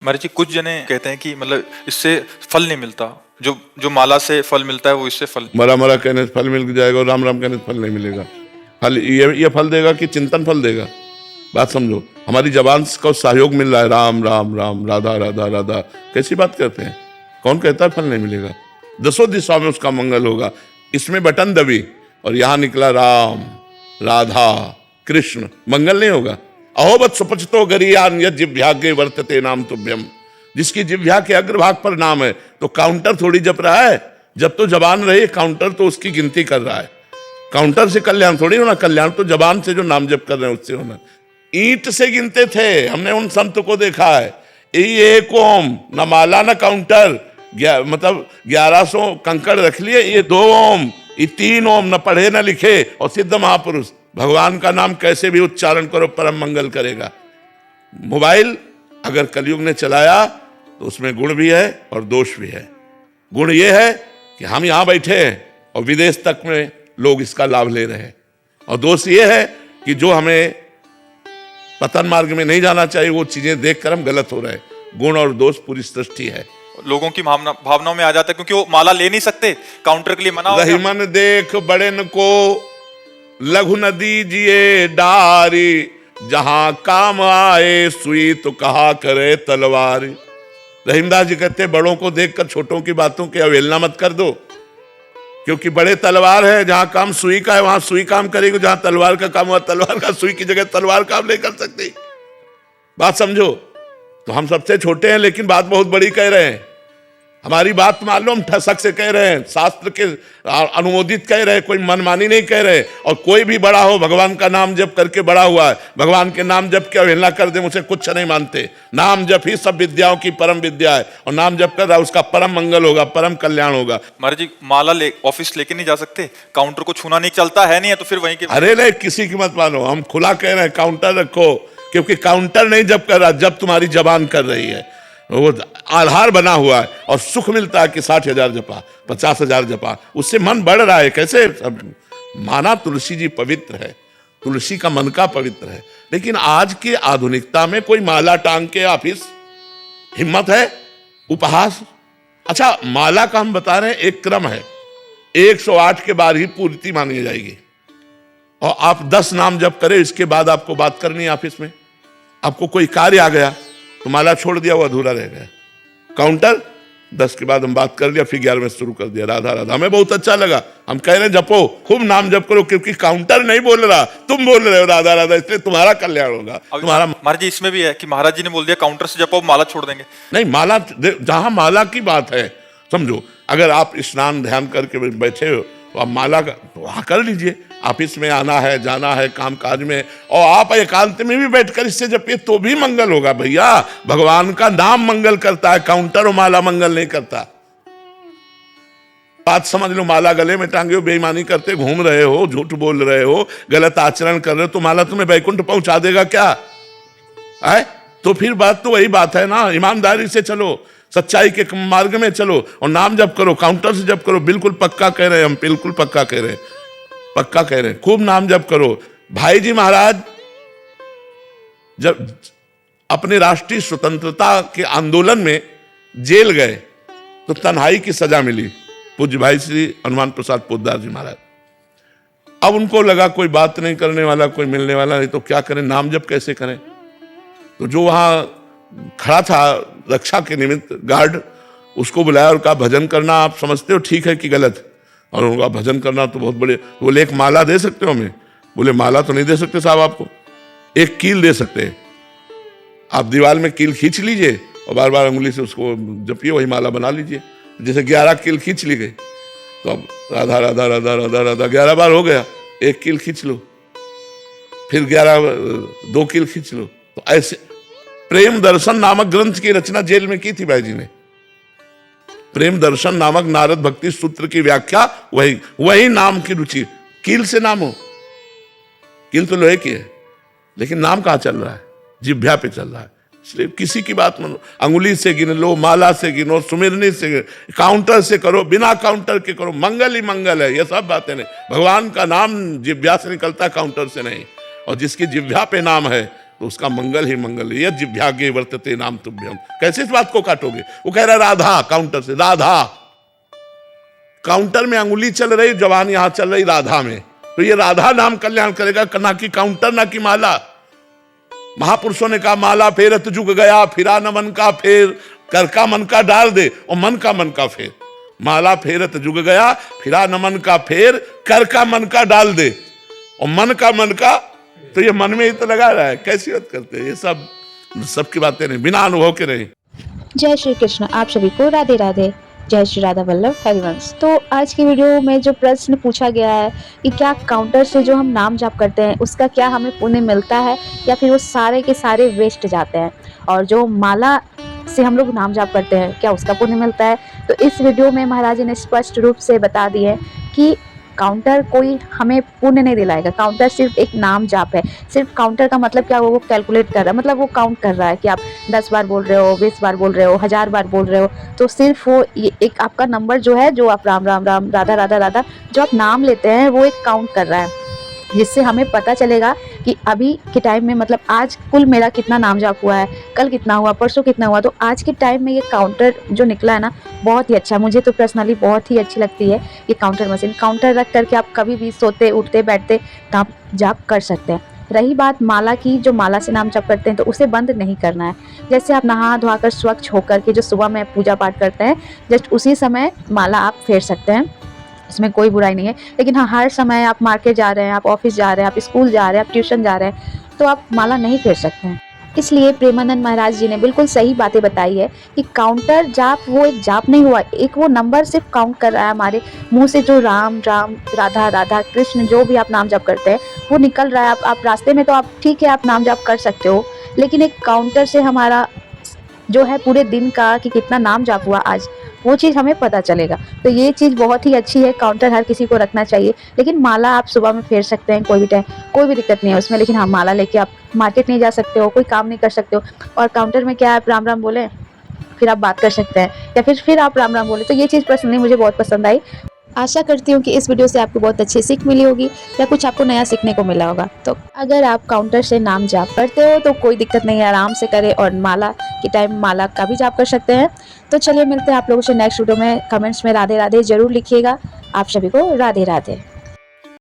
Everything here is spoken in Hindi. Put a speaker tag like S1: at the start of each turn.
S1: महाराज जी कुछ जने कहते हैं कि मतलब इससे फल नहीं मिलता, जो जो माला से फल मिलता है वो इससे फल।
S2: मरा मरा कहने से फल मिल जाएगा और राम राम कहने से फल नहीं मिलेगा। फल ये फल देगा कि चिंतन फल देगा? बात समझो, हमारी जबान को सहयोग मिल रहा है, राम राम राम, राधा राधा राधा, कैसी बात करते हैं? कौन कहता है फल नहीं मिलेगा? दसों दिशाओं में उसका मंगल होगा। इसमें बटन दबी और यहाँ निकला राम राधा कृष्ण, मंगल नहीं होगा। अहोबत सुपचतो गरियान यद जिह्वाग्रे वर्तते नाम तुभ्यम। जिसकी जिह्वा के अग्रभाग पर नाम है तो काउंटर थोड़ी जप रहा है, जब तो जबान रही काउंटर तो उसकी गिनती कर रहा है। काउंटर से कल्याण थोड़ी होना, कल्याण तो जबान से जो नाम जप कर रहे हैं उससे होना। ईंट से गिनते थे, हमने उन संत को देखा है, ये एक ओम, न माला न काउंटर, मतलब 1100 कंकड़ रख लिए, ये 2 ओम, ये 3 ओम, न पढ़े न लिखे, और सिद्ध महापुरुष। भगवान का नाम कैसे भी उच्चारण करो परम मंगल करेगा। मोबाइल अगर कलयुग ने चलाया तो उसमें गुण भी है और दोष भी है। गुण ये है कि हम यहां बैठे हैं और विदेश तक में लोग इसका लाभ ले रहे हैं, और दोष ये है कि जो हमें पतन मार्ग में नहीं जाना चाहिए वो चीजें देखकर हम गलत हो रहे हैं। गुण और दोष पूरी सृष्टि है।
S1: लोगों की भावनाओं में आ जाता है, क्योंकि वो माला ले नहीं सकते, काउंटर के लिए मना हो गया।
S2: रहीमन देख बड़ेन को लघु न दीजिए डारी, जहां काम आए सुई तो कहा करे तलवार। रहीमदास जी कहते बड़ों को देखकर छोटों की बातों की अवहेलना मत कर दो, क्योंकि बड़े तलवार है, जहां काम सुई का है वहां सुई काम करेगी, जहां तलवार का काम हुआ तलवार का, सुई की जगह तलवार काम नहीं कर सकती। बात समझो। तो हम सबसे छोटे हैं लेकिन बात बहुत बड़ी कह रहे हैं। हमारी बात मान लो, हम ठसक से कह रहे हैं, शास्त्र के अनुमोदित कह रहे हैं, कोई मनमानी नहीं कह रहे। और कोई भी बड़ा हो, भगवान का नाम जप करके बड़ा हुआ है, भगवान के नाम जप के अवहेलना कर दे मुझे कुछ नहीं मानते। नाम जप ही सब विद्याओं की परम विद्या है, और नाम जप कर रहा है उसका परम मंगल होगा, परम कल्याण होगा।
S1: महाराज जी माला ऑफिस लेके नहीं जा सकते, काउंटर को छूना नहीं चलता है, नहीं है तो फिर वहीं के।
S2: अरे नहीं, किसी की मत मानो, हम खुला कह रहे हैं काउंटर रखो, क्योंकि काउंटर नहीं जप कर रहा, जब तुम्हारी जबान कर रही है वो आधार बना हुआ है। और सुख मिलता है कि 60,000 जपा, 50,000 जपा, उससे मन बढ़ रहा है। कैसे? माना तुलसी जी पवित्र है, तुलसी का मन का पवित्र है, लेकिन आज की आधुनिकता में कोई माला टांग के ऑफिस, हिम्मत है? उपहास। अच्छा, माला का हम बता रहे हैं एक क्रम है, 108 के बाद ही पूर्ति मानी जाएगी, और आप 10 नाम जप करें, इसके बाद आपको बात करनी है ऑफिस में। आपको कोई कार्य आ गया तो माला छोड़ दिया, वो अधूरा रह गया। काउंटर 10 के बाद हम बात कर लिया, फिर 11 में शुरू कर दिया राधा राधा। हमें बहुत अच्छा लगा, हम कह रहे हैं जपो, खूब नाम जप करो, क्योंकि काउंटर नहीं बोल रहा, तुम बोल रहे हो राधा राधा, इसलिए तुम्हारा कल्याण होगा। तुम्हारा
S1: महाराज जी इसमें भी है कि महाराज जी ने बोल दिया काउंटर से जपो, माला छोड़ देंगे।
S2: नहीं, माला जहां माला की बात है, समझो, अगर आप स्नान ध्यान करके बैठे हो तो आप माला का वहां कर लीजिए। ऑफिस में आना है, जाना है, काम काज में, और आप एकांत में भी बैठकर इससे जपिए तो भी मंगल होगा। भैया, भगवान का नाम मंगल करता है, काउंटर और माला मंगल नहीं करता। बात समझ लो, माला गले में टांगे हो, बेईमानी करते घूम रहे हो, झूठ बोल रहे हो, गलत आचरण कर रहे हो, तो माला तुम्हें बैकुंठ पहुंचा देगा क्या? है तो फिर बात तो वही बात है ना, ईमानदारी से चलो, सच्चाई के मार्ग में चलो, और नाम जप करो, काउंटर से जप करो। बिल्कुल पक्का कह रहे हैं हम, बिल्कुल पक्का कह रहे हैं, पक्का कह रहे हैं, खूब नाम जप करो। भाई जी महाराज जब अपने राष्ट्रीय स्वतंत्रता के आंदोलन में जेल गए तो तन्हाई की सजा मिली, पूज्य भाई श्री हनुमान प्रसाद पोद्दार जी महाराज। अब उनको लगा कोई बात नहीं करने वाला, कोई मिलने वाला नहीं, तो क्या करें, नाम जप कैसे करें? तो जो वहां खड़ा था रक्षा के निमित्त गार्ड, उसको बुलाया और कहा भजन करना आप समझते हो ठीक है कि गलत? और उनका भजन करना तो बहुत बड़े। बोले एक माला दे सकते हो हमें? बोले माला तो नहीं दे सकते साहब, आपको एक कील दे सकते हैं। आप दीवार में कील खींच लीजिए और बार बार उंगली से उसको जपिए, वही माला बना लीजिए। जैसे 11 कील खींच ली गई, तो अब राधा राधा राधा राधा राधा 11 बार हो गया, एक कील खींच लो, फिर 2 कील खींच लो। तो ऐसे प्रेम दर्शन नामक ग्रंथ की रचना जेल में की थी भाई जी ने। प्रेम दर्शन नामक नारद भक्ति सूत्र की व्याख्या वही नाम की रुचि। कील से नाम हो, कील तो लोहे की है, लेकिन नाम कहां चल रहा है? जिह्वा पे चल रहा है। इसलिए किसी की बात मानो, अंगुली से गिन लो, माला से गिनो, सुमिरनी से, काउंटर से करो, बिना काउंटर के करो, मंगल ही मंगल है। ये सब बातें नहीं, भगवान का नाम जिह्वा से निकलता, काउंटर से नहीं। और जिसकी जिह्वा पे नाम है तो उसका मंगल ही मंगल है। यद जिह्वाग्रे वर्तते नाम तुभ्यम। कैसे इस बात को काटोगे? वो कह रहा राधा, काउंटर से राधा, काउंटर में अंगुली चल रही, जवान यहां चल रही राधा में, तो ये राधा नाम कल्याण करेगा, ना कि काउंटर, ना कि माला। महापुरुषों ने कहा माला फेरत जुग गया, फिरा न मन का फेर, कर का मन का डाल दे और मन का फेर। माला फेरत जुग गया, फिरा न मन का फेर, कर का मन का डाल दे और मन का, तो ये मन में ही तो लगा रहा है। कैसी बात करते हैं ये सबकी बातें नहीं, बिना अनुभव के नहीं।
S3: जय श्री कृष्ण। आप सभी को राधे राधे। जय श्री राधा वल्लभ हरिवंश। तो आज की वीडियो में जो प्रश्न पूछा गया है कि क्या काउंटर से जो हम नाम जाप करते हैं उसका क्या हमें पुण्य मिलता है या फिर वो सारे के सारे वेस्ट जाते हैं, और जो माला से हम लोग नाम जाप करते हैं क्या उसका पुण्य मिलता है। तो इस वीडियो में महाराज जी ने स्पष्ट रूप से बता दिए कि काउंटर कोई हमें पुण्य नहीं दिलाएगा। काउंटर सिर्फ एक नाम जाप है। सिर्फ काउंटर का मतलब क्या, वो कैलकुलेट कर रहा है, मतलब वो काउंट कर रहा है कि आप 10 बार बोल रहे हो, 20 बार बोल रहे हो, 1000 बार बोल रहे हो, तो सिर्फ वो ये एक आपका नंबर जो है, जो आप राम राम राम, राधा राधा राधा जो आप नाम लेते हैं वो एक काउंट कर रहा है, जिससे हमें पता चलेगा कि अभी के टाइम में मतलब आज कुल मेरा कितना नाम जाप हुआ है, कल कितना हुआ, परसों कितना हुआ। तो आज के टाइम में ये काउंटर जो निकला है ना, बहुत ही अच्छा, मुझे तो पर्सनली बहुत ही अच्छी लगती है ये काउंटर मशीन। काउंटर रख करके आप कभी भी सोते उठते बैठते नाम जाप कर सकते हैं। रही बात माला की, जो माला से नाम जाप करते हैं तो उसे बंद नहीं करना है। जैसे आप नहा धोकर स्वच्छ होकर के जो सुबह में पूजा पाठ करते हैं, जस्ट उसी समय माला आप फेर सकते हैं, इसमें कोई बुराई नहीं है। लेकिन हाँ, हर समय आप मार्केट जा रहे हैं, आप ऑफिस जा रहे हैं, आप स्कूल जा रहे हैं, आप ट्यूशन जा रहे हैं, तो आप माला नहीं फेर सकते हैं। इसलिए प्रेमानंद महाराज जी ने बिल्कुल सही बातें बताई है कि काउंटर जाप वो एक जाप नहीं हुआ, एक वो नंबर सिर्फ काउंट कर रहा है हमारे मुंह से, जो राम राम, राधा राधा, कृष्ण जो भी आप नाम जाप करते हैं वो निकल रहा है। आप रास्ते में तो आप ठीक है, आप नाम जाप कर सकते हो, लेकिन एक काउंटर से हमारा जो है पूरे दिन का कि कितना नाम जाप हुआ आज, वो चीज़ हमें पता चलेगा। तो ये चीज़ बहुत ही अच्छी है, काउंटर हर किसी को रखना चाहिए। लेकिन माला आप सुबह में फेर सकते हैं कोई भी टाइम, कोई भी दिक्कत नहीं है उसमें। लेकिन हाँ, माला लेके आप मार्केट नहीं जा सकते हो, कोई काम नहीं कर सकते हो, और काउंटर में क्या आप राम राम बोले फिर आप बात कर सकते हैं, या फिर आप राम राम बोले। तो ये चीज़ पर्सनली मुझे बहुत पसंद आई। आशा करती हूँ कि इस वीडियो से आपको बहुत अच्छी सीख मिली होगी या कुछ आपको नया सीखने को मिला होगा। तो अगर आप काउंटर से नाम जाप करते हो तो कोई दिक्कत नहीं है, आराम से करें, और माला के टाइम माला का भी जाप कर सकते हैं। तो चलिए मिलते हैं आप लोगों से नेक्स्ट वीडियो में। कमेंट्स में राधे राधे जरूर लिखिएगा। आप सभी को राधे राधे।